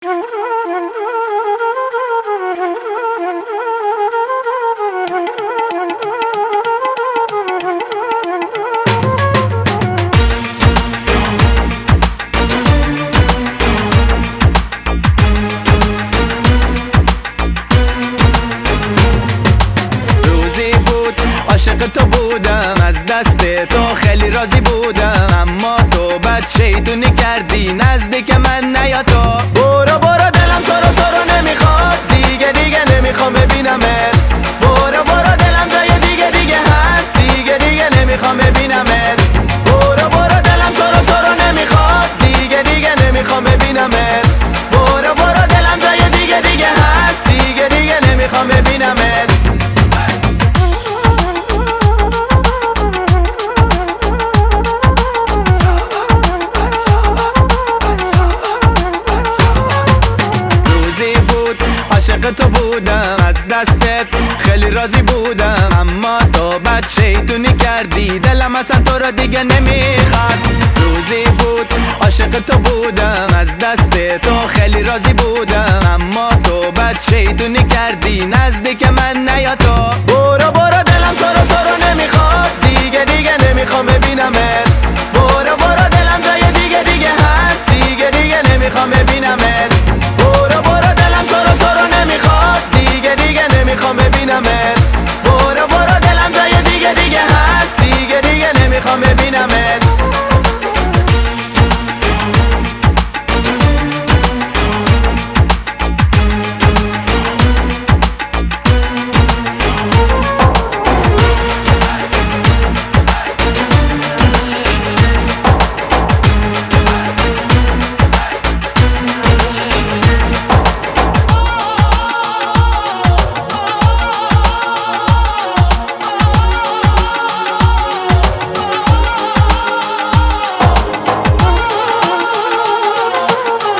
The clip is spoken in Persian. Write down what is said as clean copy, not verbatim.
عاشق تو بودم، از دست تو خیلی راضی بودم، اما تو بد شیطونی کردی، نزدیک من نیا تو. برو برو دلم تو رو نمیخواد، دیگه نمیخوام ببینمت. برو دلم جای دیگه هست، دیگه نمیخوام ببینمت. برو دلم تو رو نمیخواد، دیگه نمیخوام ببینمت. برو دلم جای دیگه هست، دیگه نمیخوام ببینمت. عاشق تو بودم، از دستت خیلی راضی بودم، اما تو بد شیطونی کردی، دلم اصلا تو رو دیگه نمیخواد. روزی بود عاشق تو بودم، از دست تو خیلی راضی بودم، اما تو بد شیطونی کردی، نزدیک من نیا تو. برو دلم تو رو نمیخواد، دیگه نمیخوام ببینمت. برو دلم جای دیگه هست، دیگه نمیخوام ببینمت.